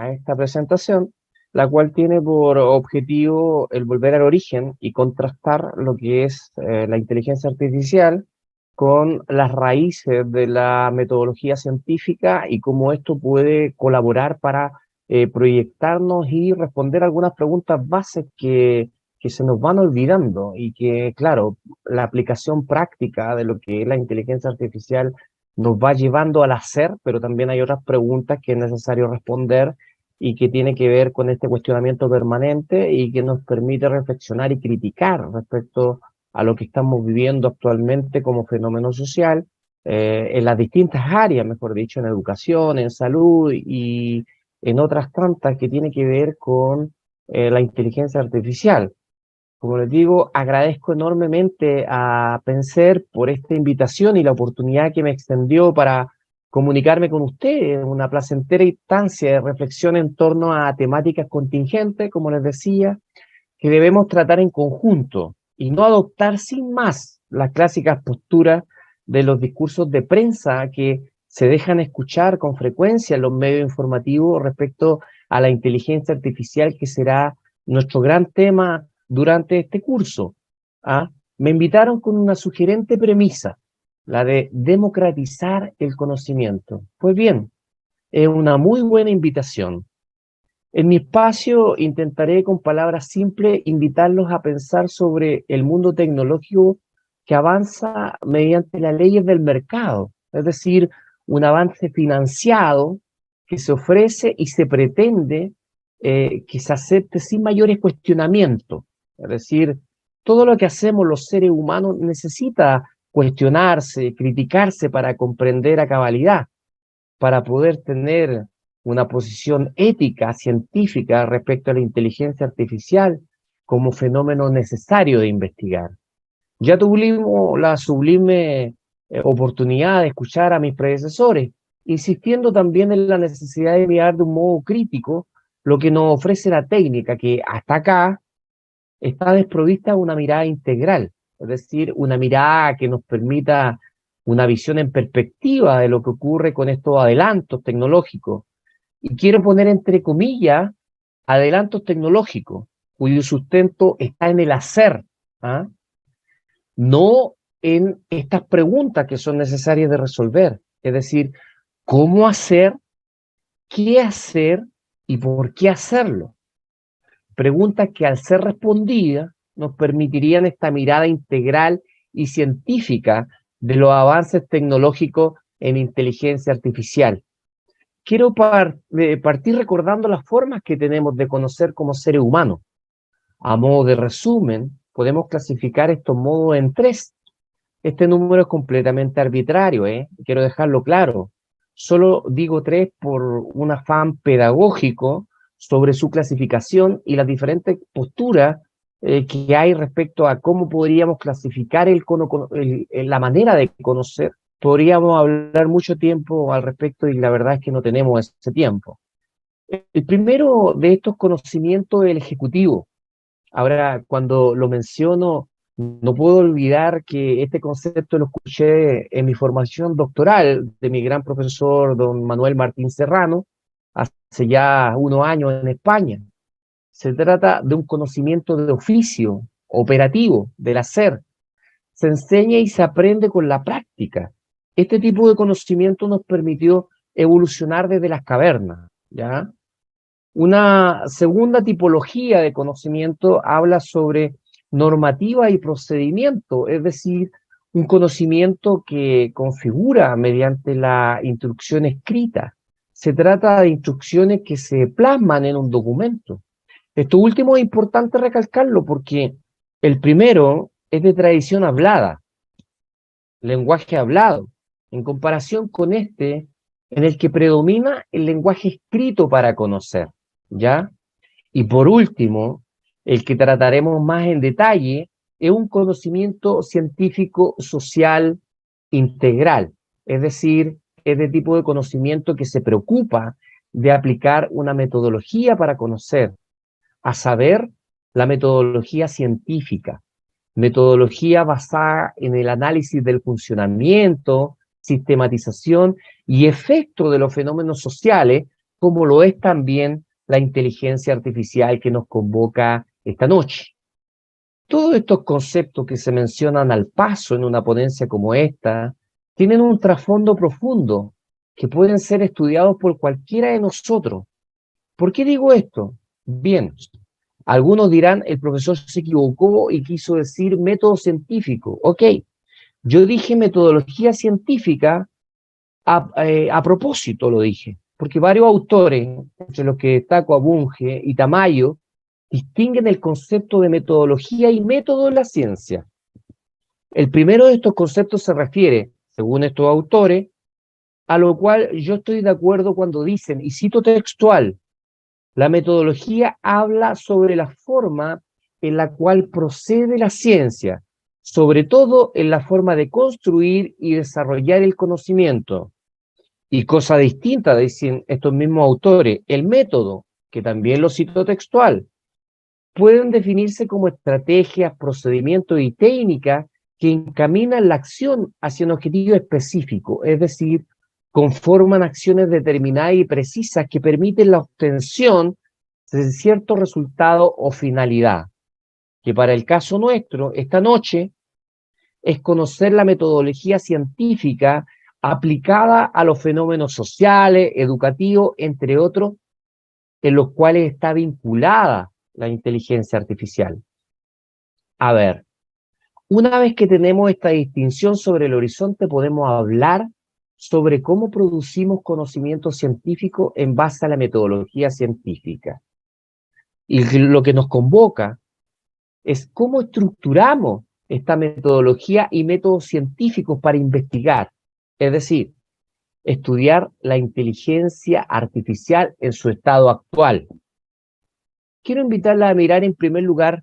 a esta presentación, la cual tiene por objetivo el volver al origen y contrastar lo que es la inteligencia artificial con las raíces de la metodología científica y cómo esto puede colaborar para proyectarnos y responder algunas preguntas bases que se nos van olvidando y que, claro, la aplicación práctica de lo que es la inteligencia artificial nos va llevando al hacer, pero también hay otras preguntas que es necesario responder y que tiene que ver con este cuestionamiento permanente y que nos permite reflexionar y criticar respecto a lo que estamos viviendo actualmente como fenómeno social, en las distintas áreas, mejor dicho, en educación, en salud y en otras tantas que tiene que ver con la inteligencia artificial. Como les digo, agradezco enormemente a Penser por esta invitación y la oportunidad que me extendió para comunicarme con ustedes, una placentera instancia de reflexión en torno a temáticas contingentes, como les decía, que debemos tratar en conjunto y no adoptar sin más las clásicas posturas de los discursos de prensa que se dejan escuchar con frecuencia en los medios informativos respecto a la inteligencia artificial, que será nuestro gran tema durante este curso. ¿Ah? Me invitaron con una sugerente premisa, la de democratizar el conocimiento. Pues bien, es una muy buena invitación. En mi espacio intentaré con palabras simples invitarlos a pensar sobre el mundo tecnológico que avanza mediante las leyes del mercado, es decir, un avance financiado que se ofrece y se pretende que se acepte sin mayores cuestionamientos. Es decir, todo lo que hacemos los seres humanos necesita cuestionarse, criticarse para comprender a cabalidad, para poder tener una posición ética, científica respecto a la inteligencia artificial como fenómeno necesario de investigar. Ya tuvimos la sublime oportunidad de escuchar a mis predecesores, insistiendo también en la necesidad de mirar de un modo crítico lo que nos ofrece la técnica, que hasta acá está desprovista de una mirada integral, es decir, una mirada que nos permita una visión en perspectiva de lo que ocurre con estos adelantos tecnológicos. Y quiero poner entre comillas adelantos tecnológicos, cuyo sustento está en el hacer, ¿ah? No en estas preguntas que son necesarias de resolver. Es decir, cómo hacer, qué hacer y por qué hacerlo. Preguntas que al ser respondidas nos permitirían esta mirada integral y científica de los avances tecnológicos en inteligencia artificial. Quiero partir recordando las formas que tenemos de conocer como seres humanos. A modo de resumen, podemos clasificar estos modos en tres. Este número es completamente arbitrario, quiero dejarlo claro. Solo digo tres por un afán pedagógico sobre su clasificación y las diferentes posturas que hay respecto a cómo podríamos clasificar la manera de conocer. Podríamos hablar mucho tiempo al respecto y la verdad es que no tenemos ese tiempo. El primero de estos conocimientos es el ejecutivo. Ahora, cuando lo menciono, no puedo olvidar que este concepto lo escuché en mi formación doctoral de mi gran profesor, don Manuel Martín Serrano, hace ya unos años en España. Se trata de un conocimiento de oficio, operativo, del hacer. Se enseña y se aprende con la práctica. Este tipo de conocimiento nos permitió evolucionar desde las cavernas, ¿ya? Una segunda tipología de conocimiento habla sobre normativa y procedimiento, es decir, un conocimiento que configura mediante la instrucción escrita. Se trata de instrucciones que se plasman en un documento. Esto último es importante recalcarlo porque el primero es de tradición hablada, lenguaje hablado, en comparación con este, en el que predomina el lenguaje escrito para conocer, ¿ya? Y por último, el que trataremos más en detalle, es un conocimiento científico social integral, es decir, es de tipo de conocimiento que se preocupa de aplicar una metodología para conocer, a saber, la metodología científica, metodología basada en el análisis del funcionamiento, sistematización y efecto de los fenómenos sociales como lo es también la inteligencia artificial que nos convoca esta noche. Todos estos conceptos que se mencionan al paso en una ponencia como esta tienen un trasfondo profundo que pueden ser estudiados por cualquiera de nosotros. ¿Por qué digo esto? Bien, algunos dirán el profesor se equivocó y quiso decir método científico. Ok, yo dije metodología científica a propósito, lo dije, porque varios autores, entre los que destaco a Bunge y Tamayo, distinguen el concepto de metodología y método en la ciencia. El primero de estos conceptos se refiere, según estos autores, a lo cual yo estoy de acuerdo cuando dicen, y cito textual, la metodología habla sobre la forma en la cual procede la ciencia, sobre todo en la forma de construir y desarrollar el conocimiento. Y cosa distinta, dicen estos mismos autores, el método, que también lo cito textual, pueden definirse como estrategias, procedimientos y técnicas que encaminan la acción hacia un objetivo específico, es decir, conforman acciones determinadas y precisas que permiten la obtención de cierto resultado o finalidad, que para el caso nuestro, esta noche, es conocer la metodología científica aplicada a los fenómenos sociales, educativos, entre otros, en los cuales está vinculada la inteligencia artificial. A ver, una vez que tenemos esta distinción sobre el horizonte, podemos hablar sobre cómo producimos conocimiento científico en base a la metodología científica. Y lo que nos convoca es cómo estructuramos esta metodología y métodos científicos para investigar, es decir, estudiar la inteligencia artificial en su estado actual. Quiero invitarla a mirar en primer lugar,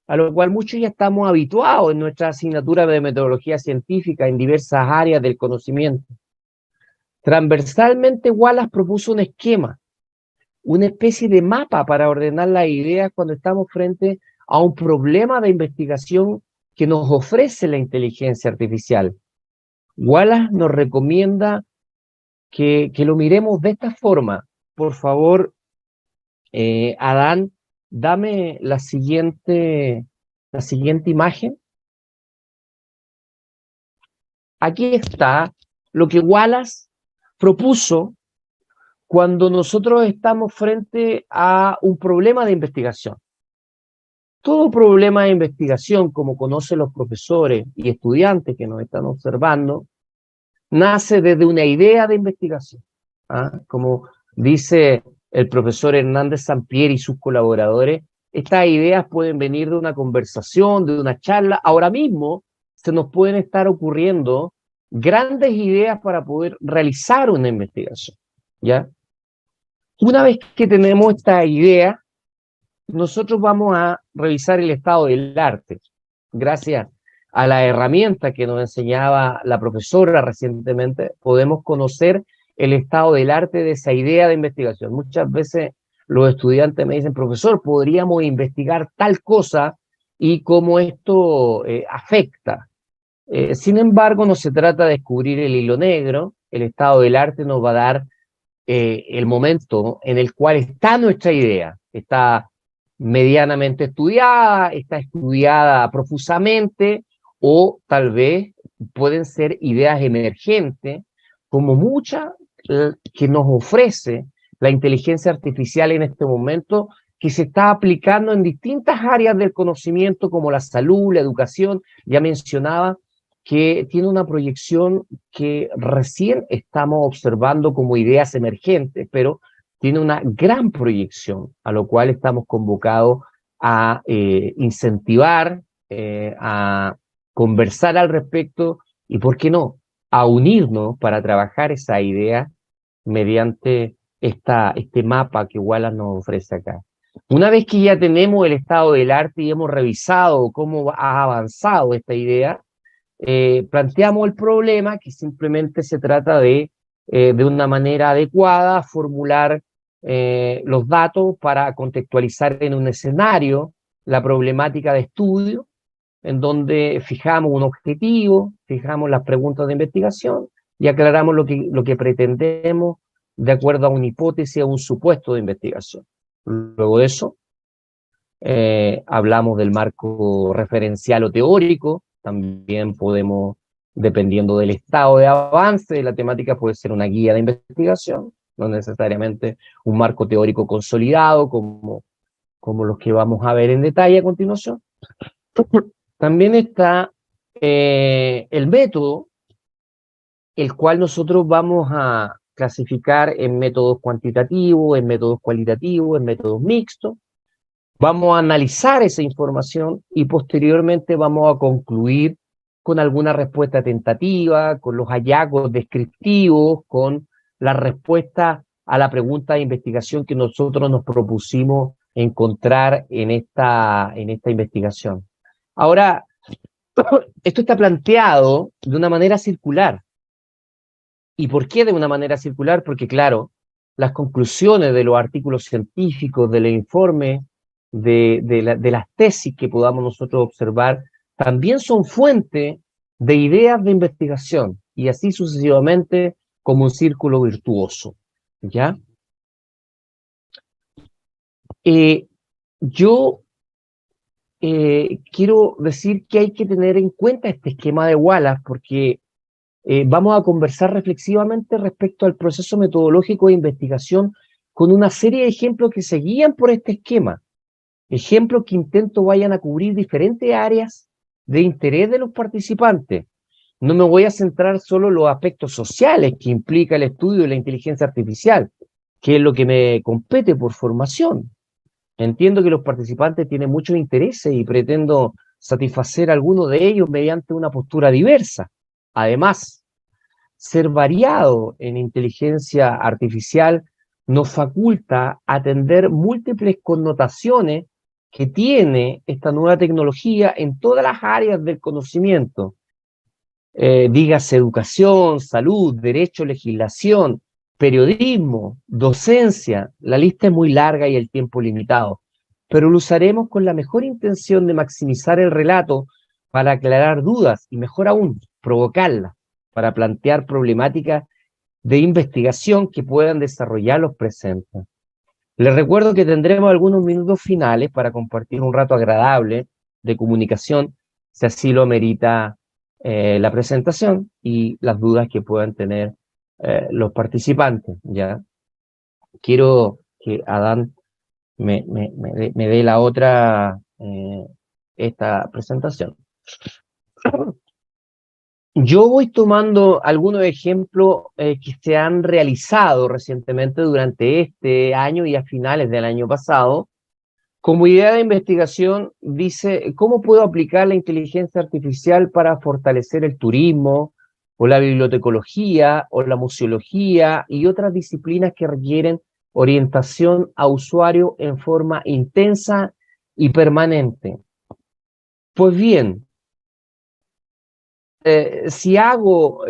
a lo cual muchos ya estamos habituados en nuestra asignatura de metodología científica en diversas áreas del conocimiento. Transversalmente, Wallace propuso un esquema, una especie de mapa para ordenar las ideas cuando estamos frente a un problema de investigación que nos ofrece la inteligencia artificial. Wallace nos recomienda que lo miremos de esta forma. Por favor, Adán, dame la siguiente imagen. Aquí está lo que Wallace propuso cuando nosotros estamos frente a un problema de investigación. Todo problema de investigación, como conocen los profesores y estudiantes que nos están observando, nace desde una idea de investigación. ¿Ah? Como dice el profesor Hernández Sampieri y sus colaboradores, estas ideas pueden venir de una conversación, de una charla. Ahora mismo se nos pueden estar ocurriendo grandes ideas para poder realizar una investigación, ¿ya? Una vez que tenemos esta idea, nosotros vamos a revisar el estado del arte, gracias a la herramienta que nos enseñaba la profesora recientemente, podemos conocer el estado del arte de esa idea de investigación. Muchas veces los estudiantes me dicen, profesor, podríamos investigar tal cosa y cómo esto afecta. Sin embargo, no se trata de descubrir el hilo negro, el estado del arte nos va a dar el momento en el cual está nuestra idea, está medianamente estudiada, está estudiada profusamente, o tal vez pueden ser ideas emergentes, como muchas que nos ofrece la inteligencia artificial en este momento, que se está aplicando en distintas áreas del conocimiento, como la salud, la educación. Ya mencionaba que tiene una proyección que recién estamos observando como ideas emergentes, pero tiene una gran proyección, a lo cual estamos convocados a incentivar, a conversar al respecto y, ¿por qué no?, a unirnos para trabajar esa idea mediante este mapa que Wallace nos ofrece acá. Una vez que ya tenemos el estado del arte y hemos revisado cómo ha avanzado esta idea, planteamos el problema, que simplemente se trata de una manera adecuada, formular los datos para contextualizar en un escenario la problemática de estudio, en donde fijamos un objetivo, fijamos las preguntas de investigación y aclaramos lo que pretendemos de acuerdo a una hipótesis o un supuesto de investigación. Luego de eso, hablamos del marco referencial o teórico. También podemos, dependiendo del estado de avance de la temática, puede ser una guía de investigación, no necesariamente un marco teórico consolidado como los que vamos a ver en detalle a continuación. También está el método, el cual nosotros vamos a clasificar en métodos cuantitativos, en métodos cualitativos, en métodos mixtos. Vamos a analizar esa información y posteriormente vamos a concluir con alguna respuesta tentativa, con los hallazgos descriptivos, con la respuesta a la pregunta de investigación que nosotros nos propusimos encontrar en esta investigación. Ahora, esto está planteado de una manera circular. ¿Y por qué de una manera circular? Porque, claro, las conclusiones de los artículos científicos, del informe, de las tesis que podamos nosotros observar, también son fuente de ideas de investigación, y así sucesivamente como un círculo virtuoso, ¿ya? Yo quiero decir que hay que tener en cuenta este esquema de Wallace, porque vamos a conversar reflexivamente respecto al proceso metodológico de investigación con una serie de ejemplos que se guían por este esquema. Ejemplos que intento vayan a cubrir diferentes áreas de interés de los participantes. No me voy a centrar solo en los aspectos sociales que implica el estudio de la inteligencia artificial, que es lo que me compete por formación. Entiendo que los participantes tienen muchos intereses y pretendo satisfacer algunos de ellos mediante una postura diversa. Además, ser variado en inteligencia artificial nos faculta atender múltiples connotaciones que tiene esta nueva tecnología en todas las áreas del conocimiento. Dígase educación, salud, derecho, legislación, periodismo, docencia. La lista es muy larga y el tiempo limitado, pero lo usaremos con la mejor intención de maximizar el relato para aclarar dudas y, mejor aún, provocarlas, para plantear problemáticas de investigación que puedan desarrollar los presentes. Les recuerdo que tendremos algunos minutos finales para compartir un rato agradable de comunicación, si así lo amerita la presentación y las dudas que puedan tener los participantes, ¿ya? Quiero que Adán me dé la otra, esta presentación. Yo voy tomando algunos ejemplos que se han realizado recientemente durante este año y a finales del año pasado. Como idea de investigación, dice, ¿cómo puedo aplicar la inteligencia artificial para fortalecer el turismo, o la bibliotecología, o la museología y otras disciplinas que requieren orientación a usuario en forma intensa y permanente? Pues bien, si hago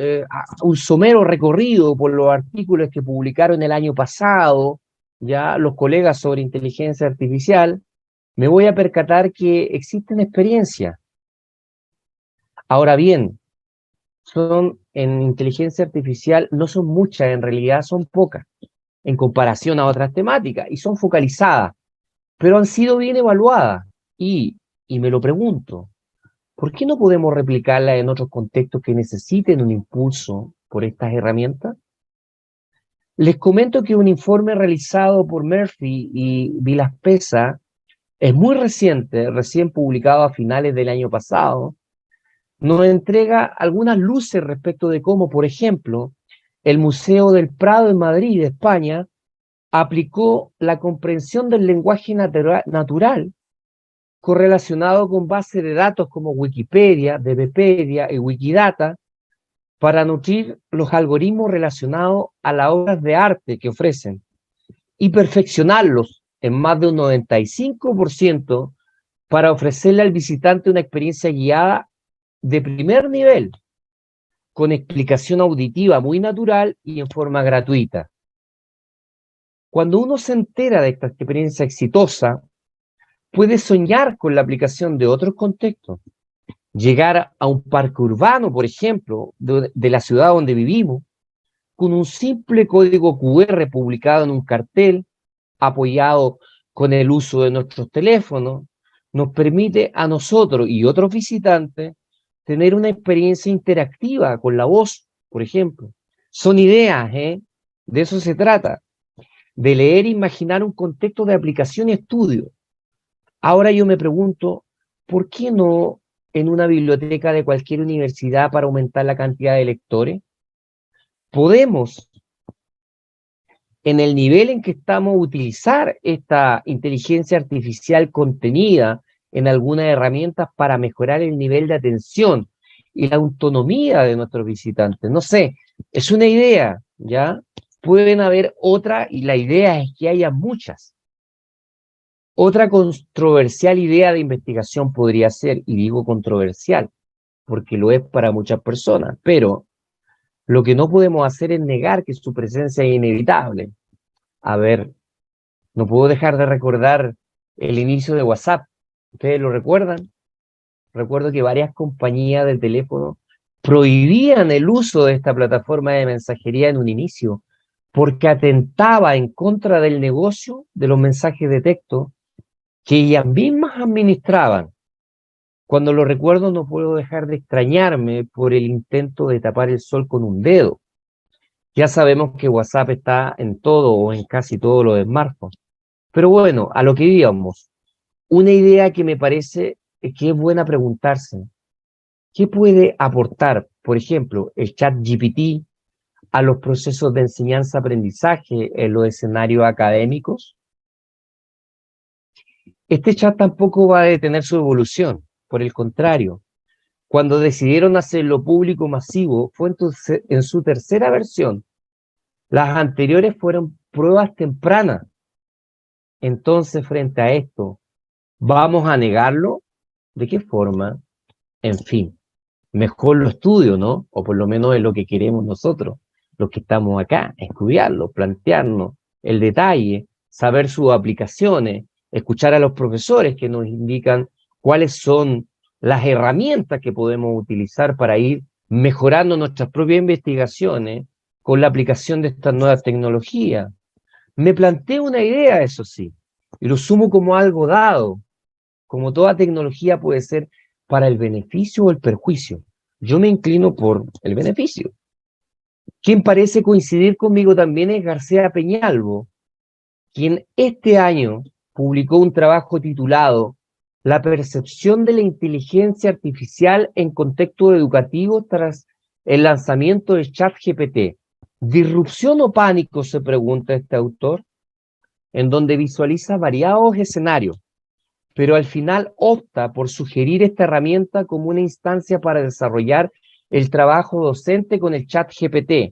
un somero recorrido por los artículos que publicaron el año pasado, ya los colegas sobre inteligencia artificial, me voy a percatar que existen experiencias. Ahora bien, en inteligencia artificial no son muchas, en realidad son pocas, en comparación a otras temáticas, y son focalizadas, pero han sido bien evaluadas. Y me lo pregunto, ¿por qué no podemos replicarla en otros contextos que necesiten un impulso por estas herramientas? Les comento que un informe realizado por Murphy y Vilaspesa es muy reciente, recién publicado a finales del año pasado, nos entrega algunas luces respecto de cómo, por ejemplo, el Museo del Prado en Madrid, España, aplicó la comprensión del lenguaje natural correlacionado con bases de datos como Wikipedia, DBpedia y Wikidata para nutrir los algoritmos relacionados a las obras de arte que ofrecen y perfeccionarlos en más de un 95% para ofrecerle al visitante una experiencia guiada de primer nivel, con explicación auditiva muy natural y en forma gratuita. Cuando uno se entera de esta experiencia exitosa, puede soñar con la aplicación de otros contextos. Llegar a un parque urbano, por ejemplo, de la ciudad donde vivimos, con un simple código QR publicado en un cartel, apoyado con el uso de nuestros teléfonos, nos permite a nosotros y otros visitantes tener una experiencia interactiva con la voz, por ejemplo. Son ideas, ¿eh? De eso se trata, de leer e imaginar un contexto de aplicación y estudio. Ahora yo me pregunto, ¿por qué no en una biblioteca de cualquier universidad para aumentar la cantidad de lectores? Podemos, en el nivel en que estamos, utilizar esta inteligencia artificial contenida en algunas herramientas para mejorar el nivel de atención y la autonomía de nuestros visitantes. No sé, es una idea, ¿ya? Pueden haber otras y la idea es que haya muchas. Otra controversial idea de investigación podría ser, y digo controversial, porque lo es para muchas personas, pero lo que no podemos hacer es negar que su presencia es inevitable. A ver, no puedo dejar de recordar el inicio de WhatsApp. ¿Ustedes lo recuerdan? Recuerdo que varias compañías de teléfono prohibían el uso de esta plataforma de mensajería en un inicio, porque atentaba en contra del negocio de los mensajes de texto que ellas mismas administraban. Cuando lo recuerdo no puedo dejar de extrañarme por el intento de tapar el sol con un dedo. Ya sabemos que WhatsApp está en todo o en casi todos los smartphones. Pero bueno, a lo que íbamos. Una idea que me parece que es buena preguntarse. ¿Qué puede aportar, por ejemplo, el chat GPT a los procesos de enseñanza-aprendizaje en los escenarios académicos? Este chat tampoco va a detener su evolución. Por el contrario, cuando decidieron hacerlo público masivo, fue en su tercera versión. Las anteriores fueron pruebas tempranas. Entonces, frente a esto, ¿vamos a negarlo? ¿De qué forma? En fin, mejor lo estudio, ¿no? O por lo menos es lo que queremos nosotros, los que estamos acá, estudiarlo, plantearnos el detalle, saber sus aplicaciones, escuchar a los profesores que nos indican cuáles son las herramientas que podemos utilizar para ir mejorando nuestras propias investigaciones con la aplicación de estas nuevas tecnologías. Me planteo una idea, eso sí, y lo sumo como algo dado. Como toda tecnología puede ser para el beneficio o el perjuicio. Yo me inclino por el beneficio. Quien parece coincidir conmigo también es García Peñalvo, quien este año publicó un trabajo titulado La percepción de la inteligencia artificial en contexto educativo tras el lanzamiento de ChatGPT. ¿Disrupción o pánico?, se pregunta este autor, en donde visualiza variados escenarios, pero al final opta por sugerir esta herramienta como una instancia para desarrollar el trabajo docente con el ChatGPT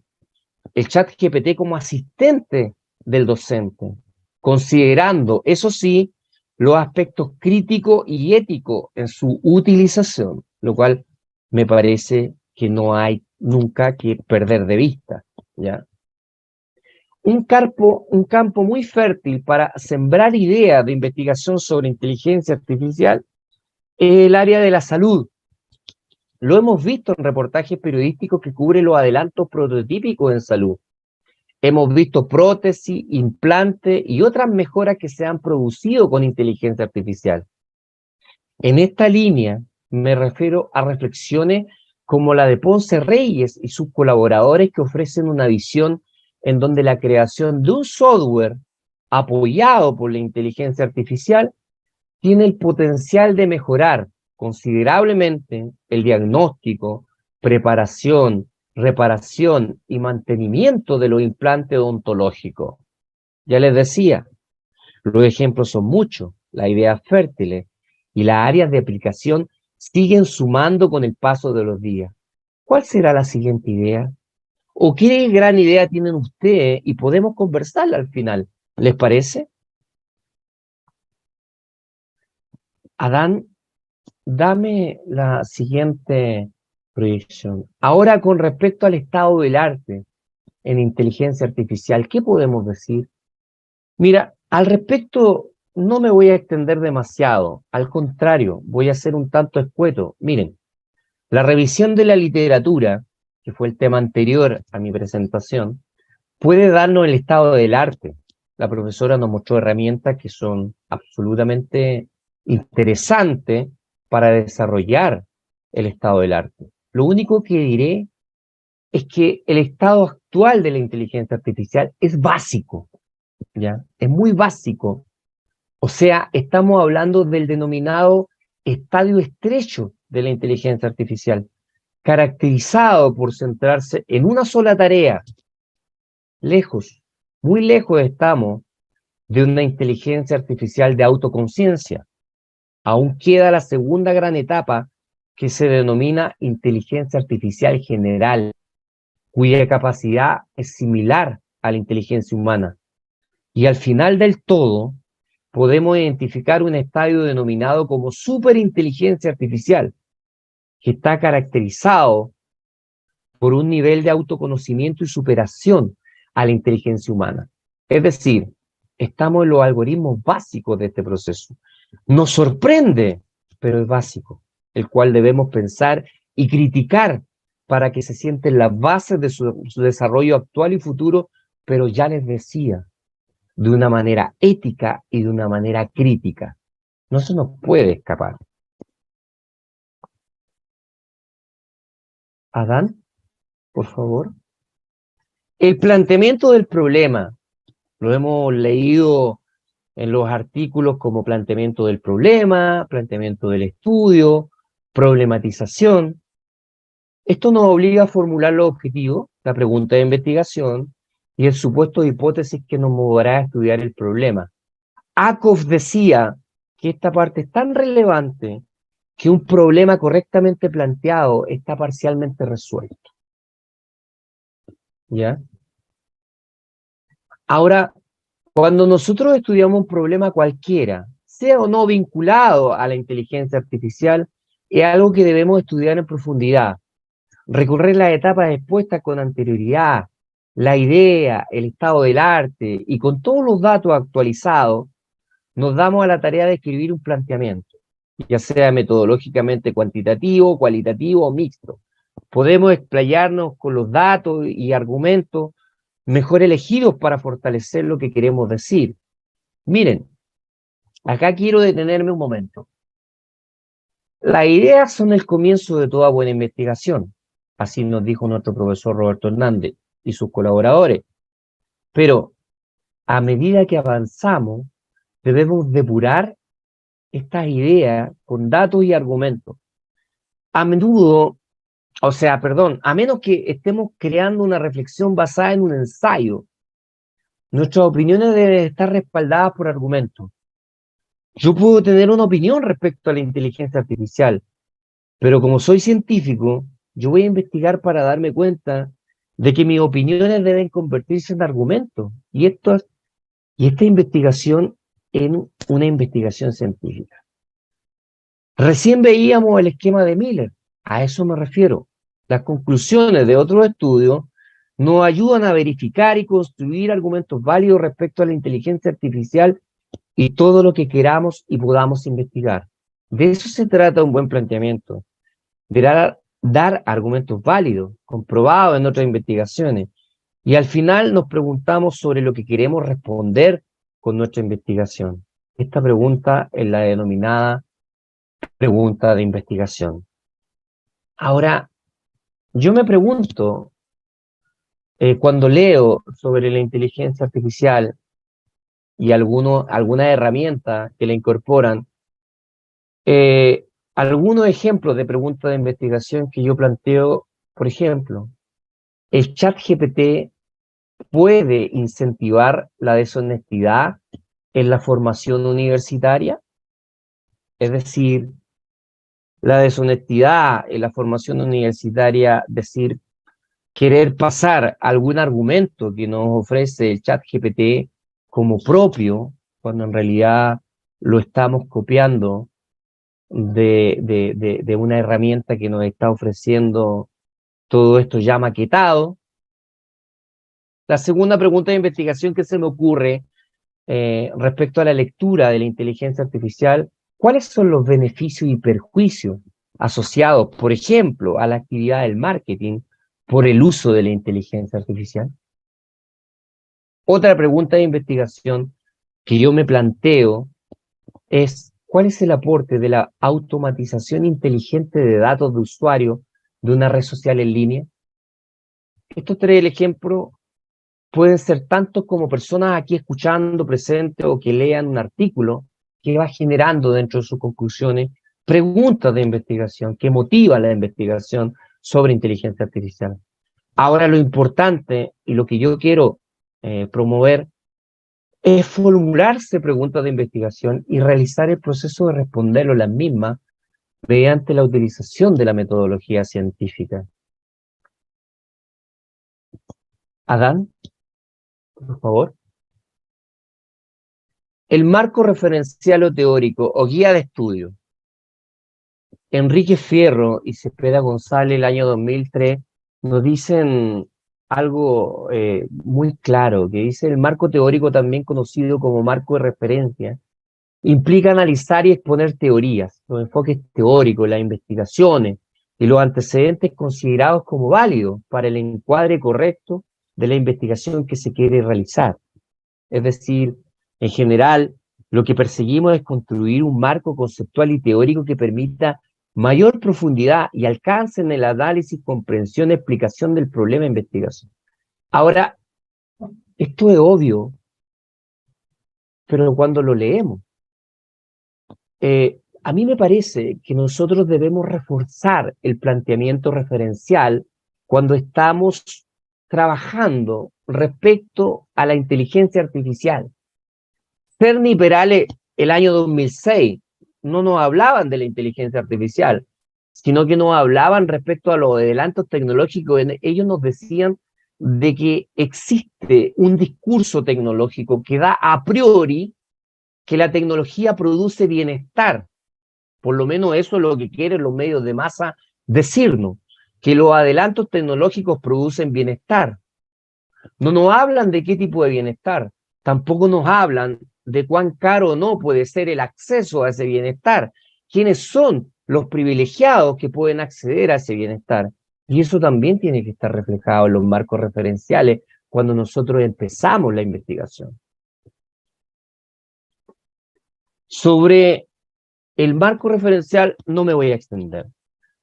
como asistente del docente, considerando, eso sí, los aspectos críticos y éticos en su utilización, lo cual me parece que no hay nunca que perder de vista, ¿ya? Un campo muy fértil para sembrar ideas de investigación sobre inteligencia artificial es el área de la salud. Lo hemos visto en reportajes periodísticos que cubren los adelantos prototípicos en salud. Hemos visto prótesis, implantes y otras mejoras que se han producido con inteligencia artificial. En esta línea me refiero a reflexiones como la de Ponce Reyes y sus colaboradores, que ofrecen una visión en donde la creación de un software apoyado por la inteligencia artificial tiene el potencial de mejorar considerablemente el diagnóstico, preparación, reparación y mantenimiento de los implantes odontológicos. Ya les decía, los ejemplos son muchos, las ideas fértiles y las áreas de aplicación siguen sumando con el paso de los días. ¿Cuál será la siguiente idea? ¿O qué gran idea tienen ustedes? Y podemos conversarla al final. ¿Les parece? Adán, dame la siguiente proyección. Ahora, con respecto al estado del arte en inteligencia artificial, ¿qué podemos decir? Mira, al respecto no me voy a extender demasiado. Al contrario, voy a ser un tanto escueto. Miren, la revisión de la literatura que fue el tema anterior a mi presentación, puede darnos el estado del arte. La profesora nos mostró herramientas que son absolutamente interesantes para desarrollar el estado del arte. Lo único que diré es que el estado actual de la inteligencia artificial es básico, ¿ya? Es muy básico. O sea, estamos hablando del denominado estadio estrecho de la inteligencia artificial, caracterizado por centrarse en una sola tarea. Lejos, muy lejos estamos de una inteligencia artificial de autoconciencia. Aún queda la segunda gran etapa que se denomina inteligencia artificial general, cuya capacidad es similar a la inteligencia humana. Y al final del todo, podemos identificar un estadio denominado como superinteligencia artificial, que está caracterizado por un nivel de autoconocimiento y superación a la inteligencia humana. Es decir, estamos en los algoritmos básicos de este proceso. Nos sorprende, pero es básico, el cual debemos pensar y criticar para que se sienten las bases de su desarrollo actual y futuro, pero ya les decía, de una manera ética y de una manera crítica. No se nos puede escapar. Adán, por favor. El planteamiento del problema, lo hemos leído en los artículos como planteamiento del problema, planteamiento del estudio, problematización. Esto nos obliga a formular los objetivos, la pregunta de investigación y el supuesto de hipótesis que nos moverá a estudiar el problema. Akov decía que esta parte es tan relevante que un problema correctamente planteado está parcialmente resuelto. ¿Ya? Ahora, cuando nosotros estudiamos un problema cualquiera, sea o no vinculado a la inteligencia artificial, es algo que debemos estudiar en profundidad. Recorrer las etapas expuestas con anterioridad, la idea, el estado del arte y con todos los datos actualizados, nos damos a la tarea de escribir un planteamiento, ya sea metodológicamente cuantitativo, cualitativo o mixto. Podemos explayarnos con los datos y argumentos mejor elegidos para fortalecer lo que queremos decir. Miren, acá quiero detenerme un momento. Las ideas son el comienzo de toda buena investigación, así nos dijo nuestro profesor Roberto Hernández y sus colaboradores. Pero a medida que avanzamos, debemos depurar estas ideas con datos y argumentos. A menudo, a menos que estemos creando una reflexión basada en un ensayo, nuestras opiniones deben estar respaldadas por argumentos. Yo puedo tener una opinión respecto a la inteligencia artificial, pero como soy científico, yo voy a investigar para darme cuenta de que mis opiniones deben convertirse en argumentos. Y esta investigación en una investigación científica. Recién veíamos el esquema de Miller, a eso me refiero. Las conclusiones de otros estudios nos ayudan a verificar y construir argumentos válidos respecto a la inteligencia artificial y todo lo que queramos y podamos investigar. De eso se trata un buen planteamiento, de dar argumentos válidos, comprobados en otras investigaciones, y al final nos preguntamos sobre lo que queremos responder con nuestra investigación. Esta pregunta es la denominada pregunta de investigación. Ahora, yo me pregunto, cuando leo sobre la inteligencia artificial y algunas herramientas que la incorporan, algunos ejemplos de preguntas de investigación que yo planteo, por ejemplo, ¿el ChatGPT puede incentivar la deshonestidad en la formación universitaria? Es decir, la deshonestidad en la formación universitaria, decir, querer pasar algún argumento que nos ofrece el ChatGPT como propio, cuando en realidad lo estamos copiando de una herramienta que nos está ofreciendo todo esto ya maquetado. La segunda pregunta de investigación que se me ocurre respecto a la lectura de la inteligencia artificial, ¿cuáles son los beneficios y perjuicios asociados, por ejemplo, a la actividad del marketing por el uso de la inteligencia artificial? Otra pregunta de investigación que yo me planteo es, ¿cuál es el aporte de la automatización inteligente de datos de usuario de una red social en línea? Estos tres ejemplos pueden ser tanto como personas aquí escuchando, presentes, o que lean un artículo que va generando dentro de sus conclusiones preguntas de investigación, que motiva la investigación sobre inteligencia artificial. Ahora lo importante y lo que yo quiero promover es formularse preguntas de investigación y realizar el proceso de responderlo las mismas mediante la utilización de la metodología científica. Adán, por favor. El marco referencial o teórico o guía de estudio. Enrique Fierro y Cepeda González, el año 2003, nos dicen algo muy claro, que dice el marco teórico, también conocido como marco de referencia, implica analizar y exponer teorías, los enfoques teóricos, las investigaciones y los antecedentes considerados como válidos para el encuadre correcto de la investigación que se quiere realizar. Es decir, en general, lo que perseguimos es construir un marco conceptual y teórico que permita mayor profundidad y alcance en el análisis, comprensión y explicación del problema de investigación. Ahora, esto es obvio, pero cuando lo leemos, a mí me parece que nosotros debemos reforzar el planteamiento referencial cuando estamos trabajando respecto a la inteligencia artificial. Cerny y Perales, el año 2006, no nos hablaban de la inteligencia artificial, sino que nos hablaban respecto a los adelantos tecnológicos. Ellos nos decían de que existe un discurso tecnológico que da a priori que la tecnología produce bienestar. Por lo menos eso es lo que quieren los medios de masa decirnos, que los adelantos tecnológicos producen bienestar. No nos hablan de qué tipo de bienestar, tampoco nos hablan de cuán caro o no puede ser el acceso a ese bienestar, quiénes son los privilegiados que pueden acceder a ese bienestar. Y eso también tiene que estar reflejado en los marcos referenciales cuando nosotros empezamos la investigación. Sobre el marco referencial no me voy a extender.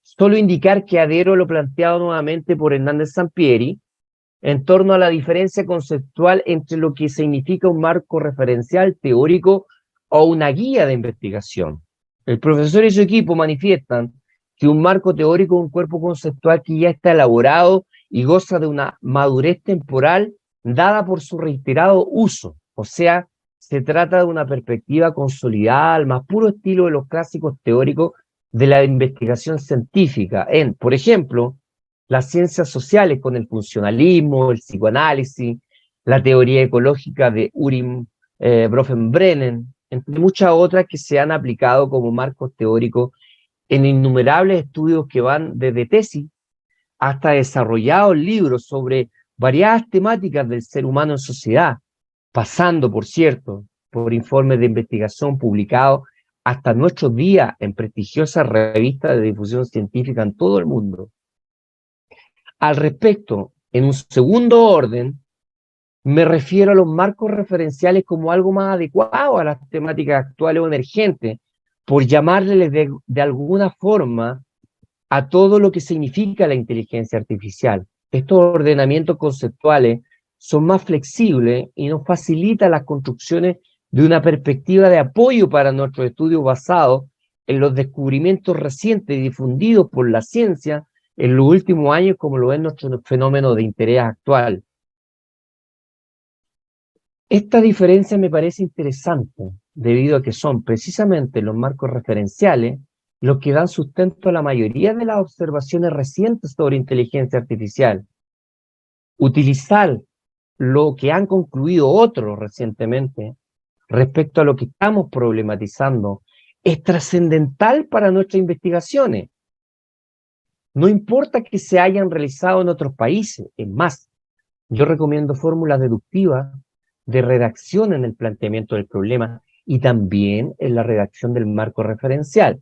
Solo indicar que adhiero a lo planteado nuevamente por Hernández Sampieri en torno a la diferencia conceptual entre lo que significa un marco referencial teórico o una guía de investigación. El profesor y su equipo manifiestan que un marco teórico es un cuerpo conceptual que ya está elaborado y goza de una madurez temporal dada por su reiterado uso, o sea, se trata de una perspectiva consolidada al más puro estilo de los clásicos teóricos de la investigación científica en, por ejemplo, las ciencias sociales con el funcionalismo, el psicoanálisis, la teoría ecológica de Urim Bronfenbrenner, entre muchas otras que se han aplicado como marcos teóricos en innumerables estudios que van desde tesis hasta desarrollados libros sobre variadas temáticas del ser humano en sociedad, pasando, por cierto, por informes de investigación publicados hasta nuestros días en prestigiosas revistas de difusión científica en todo el mundo. Al respecto, en un segundo orden, me refiero a los marcos referenciales como algo más adecuado a las temáticas actuales o emergentes, por llamarles de alguna forma a todo lo que significa la inteligencia artificial. Estos ordenamientos conceptuales son más flexibles y nos facilitan las construcciones de una perspectiva de apoyo para nuestros estudios basados en los descubrimientos recientes y difundidos por la ciencia en los últimos años, como lo es nuestro fenómeno de interés actual. Esta diferencia me parece interesante, debido a que son precisamente los marcos referenciales los que dan sustento a la mayoría de las observaciones recientes sobre inteligencia artificial. Utilizar lo que han concluido otros recientemente respecto a lo que estamos problematizando es trascendental para nuestras investigaciones. No importa que se hayan realizado en otros países, es más, yo recomiendo fórmulas deductivas de redacción en el planteamiento del problema y también en la redacción del marco referencial,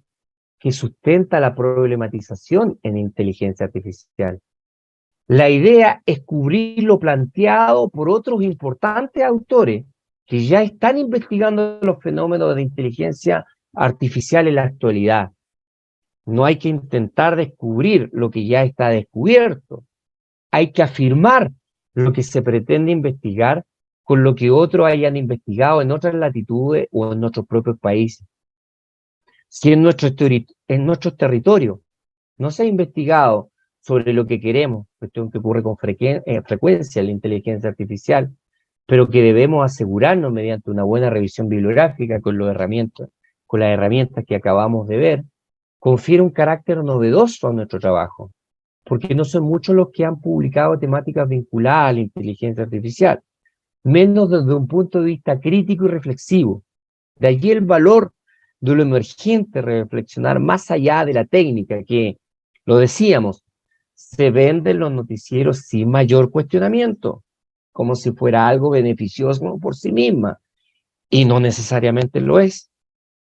que sustenta la problematización en inteligencia artificial. La idea es cubrir lo planteado por otros importantes autores que ya están investigando los fenómenos de inteligencia artificial en la actualidad. No hay que intentar descubrir lo que ya está descubierto. Hay que afirmar lo que se pretende investigar con lo que otros hayan investigado en otras latitudes o en nuestros propios países. Si en nuestros territorios no se ha investigado sobre lo que queremos, cuestión que ocurre con frecuencia en la inteligencia artificial, pero que debemos asegurarnos mediante una buena revisión bibliográfica con las herramientas que acabamos de ver, confiere un carácter novedoso a nuestro trabajo, porque no son muchos los que han publicado temáticas vinculadas a la inteligencia artificial, menos desde un punto de vista crítico y reflexivo. De allí el valor de lo emergente, reflexionar más allá de la técnica, que, lo decíamos, se vende en los noticieros sin mayor cuestionamiento, como si fuera algo beneficioso por sí misma, y no necesariamente lo es,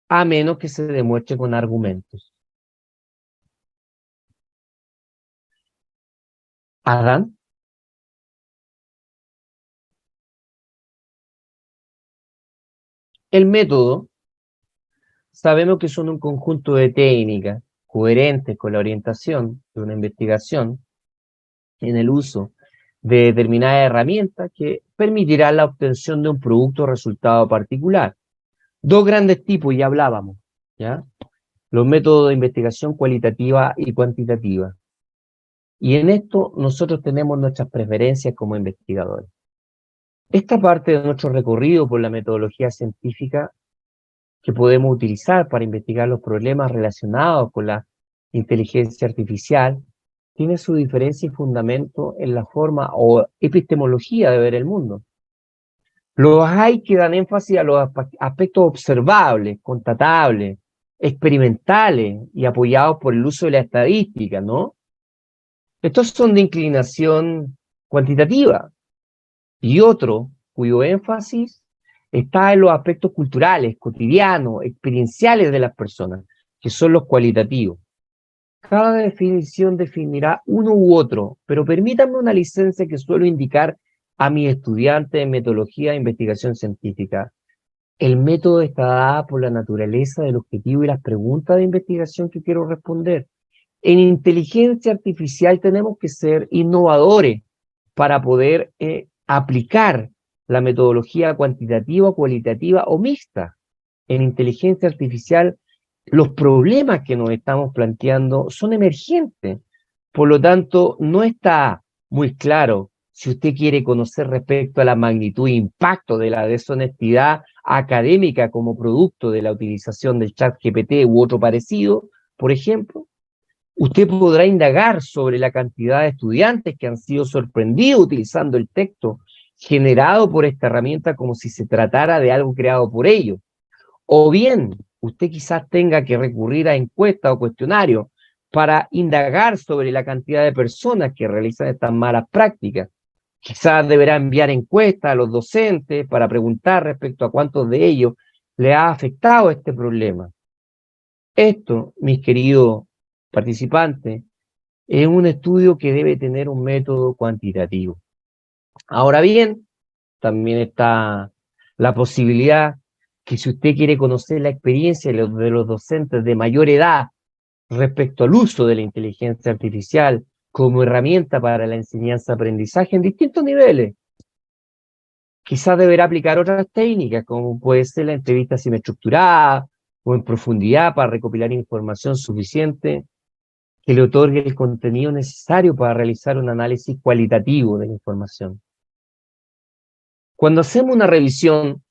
a menos que se demuestre con argumentos. Adán, el método, sabemos que son un conjunto de técnicas coherentes con la orientación de una investigación en el uso de determinadas herramientas que permitirá la obtención de un producto o resultado particular. Dos grandes tipos, ya hablábamos, ¿ya? Los métodos de investigación cualitativa y cuantitativa. Y en esto nosotros tenemos nuestras preferencias como investigadores. Esta parte de nuestro recorrido por la metodología científica que podemos utilizar para investigar los problemas relacionados con la inteligencia artificial tiene su diferencia y fundamento en la forma o epistemología de ver el mundo. Los hay que dan énfasis a los aspectos observables, constatables, experimentales y apoyados por el uso de la estadística, ¿no? Estos son de inclinación cuantitativa y otro cuyo énfasis está en los aspectos culturales, cotidianos, experienciales de las personas, que son los cualitativos. Cada definición definirá uno u otro, pero permítanme una licencia que suelo indicar a mis estudiantes en metodología de investigación científica. El método está dado por la naturaleza del objetivo y las preguntas de investigación que quiero responder. En inteligencia artificial tenemos que ser innovadores para poder aplicar la metodología cuantitativa, cualitativa o mixta. En inteligencia artificial, los problemas que nos estamos planteando son emergentes. Por lo tanto, no está muy claro si usted quiere conocer respecto a la magnitud e impacto de la deshonestidad académica como producto de la utilización del chat GPT u otro parecido, por ejemplo. Usted podrá indagar sobre la cantidad de estudiantes que han sido sorprendidos utilizando el texto generado por esta herramienta como si se tratara de algo creado por ellos. O bien, usted quizás tenga que recurrir a encuestas o cuestionarios para indagar sobre la cantidad de personas que realizan estas malas prácticas. Quizás deberá enviar encuestas a los docentes para preguntar respecto a cuántos de ellos le ha afectado este problema. Esto, mis queridos participantes, es un estudio que debe tener un método cuantitativo. Ahora bien, también está la posibilidad que si usted quiere conocer la experiencia de los docentes de mayor edad respecto al uso de la inteligencia artificial como herramienta para la enseñanza-aprendizaje en distintos niveles, quizás deberá aplicar otras técnicas, como puede ser la entrevista semiestructurada o en profundidad para recopilar información suficiente que le otorgue el contenido necesario para realizar un análisis cualitativo de la información. Cuando hacemos una revisión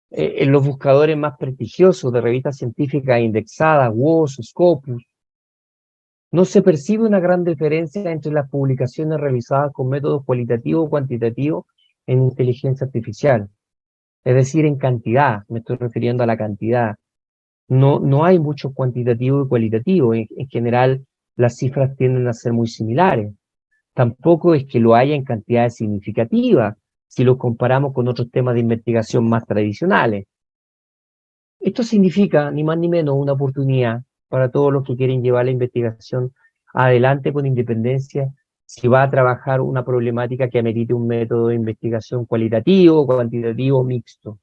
en los buscadores más prestigiosos de revistas científicas indexadas, WOS, Scopus, no se percibe una gran diferencia entre las publicaciones realizadas con métodos cualitativos o cuantitativos en inteligencia artificial. Es decir, en cantidad, me estoy refiriendo a la cantidad. No hay mucho cuantitativo y cualitativo. En general, las cifras tienden a ser muy similares. Tampoco es que lo haya en cantidades significativas si lo comparamos con otros temas de investigación más tradicionales. Esto significa, ni más ni menos, una oportunidad para todos los que quieren llevar la investigación adelante con independencia si va a trabajar una problemática que amerite un método de investigación cualitativo, cuantitativo, mixto.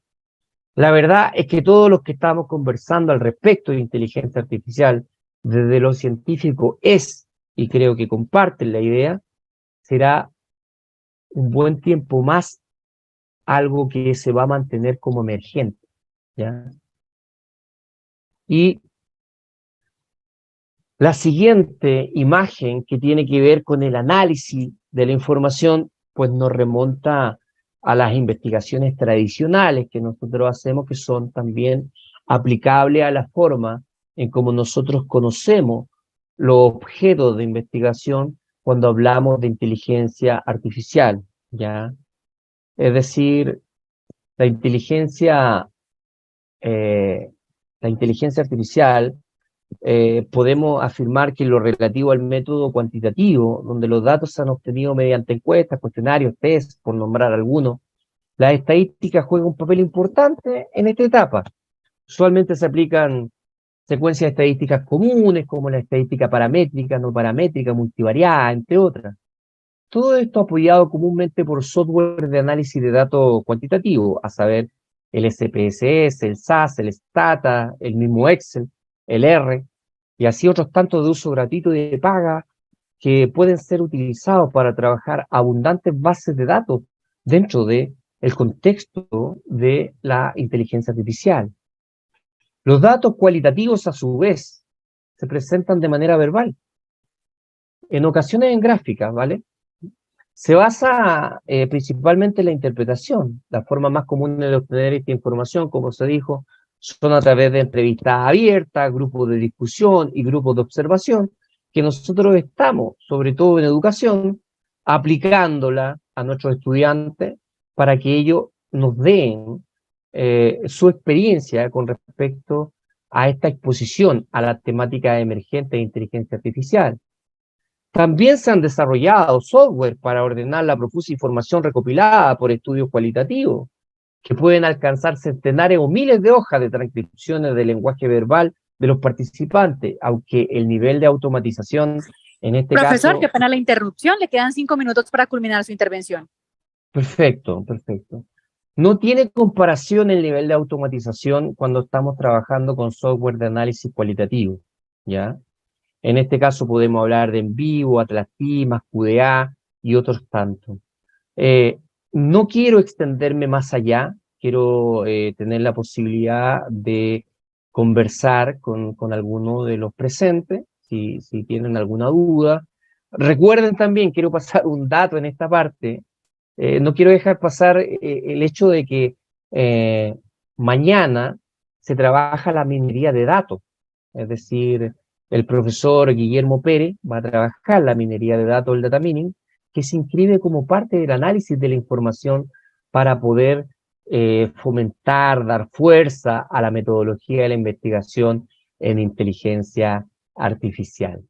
La verdad es que todos los que estamos conversando al respecto de inteligencia artificial, desde lo científico es, y creo que comparten la idea, será un buen tiempo más algo que se va a mantener como emergente, ¿ya? Y la siguiente imagen que tiene que ver con el análisis de la información, pues nos remonta a las investigaciones tradicionales que nosotros hacemos, que son también aplicables a la forma en cómo nosotros conocemos los objetos de investigación cuando hablamos de inteligencia artificial, ¿ya? Es decir, la inteligencia, eh, la inteligencia artificial podemos afirmar que lo relativo al método cuantitativo, donde los datos se han obtenido mediante encuestas, cuestionarios, test, por nombrar algunos, las estadísticas juegan un papel importante en esta etapa. Usualmente se aplican secuencias de estadísticas comunes, como la estadística paramétrica, no paramétrica, multivariada, entre otras. Todo esto apoyado comúnmente por software de análisis de datos cuantitativo, a saber, el SPSS, el SAS, el Stata, el mismo Excel, el R, y así otros tantos de uso gratuito y de paga que pueden ser utilizados para trabajar abundantes bases de datos dentro de el contexto de la inteligencia artificial. Los datos cualitativos, a su vez, se presentan de manera verbal, en ocasiones en gráficas, ¿vale? Se basa principalmente en la interpretación. La forma más común de obtener esta información, como se dijo, son a través de entrevistas abiertas, grupos de discusión y grupos de observación, que nosotros estamos, sobre todo en educación, aplicándola a nuestros estudiantes para que ellos nos den su experiencia con respecto a esta exposición a la temática emergente de inteligencia artificial. También se han desarrollado software para ordenar la profusa información recopilada por estudios cualitativos, que pueden alcanzar centenares o miles de hojas de transcripciones del lenguaje verbal de los participantes, aunque el nivel de automatización en este Profesor, caso... qué pena la interrupción, le quedan 5 minutos para culminar su intervención. Perfecto, perfecto. No tiene comparación el nivel de automatización cuando estamos trabajando con software de análisis cualitativo, ¿ya? En este caso podemos hablar de Envivo, Atlas Timas, QDA y otros tantos. No quiero extenderme más allá, quiero tener la posibilidad de conversar con alguno de los presentes, si tienen alguna duda. Recuerden también, quiero pasar un dato en esta parte, no quiero dejar pasar el hecho de que mañana se trabaja la minería de datos, es decir, el profesor Guillermo Pérez va a trabajar la minería de datos, el data mining, que se inscribe como parte del análisis de la información para poder fomentar, dar fuerza a la metodología de la investigación en inteligencia artificial.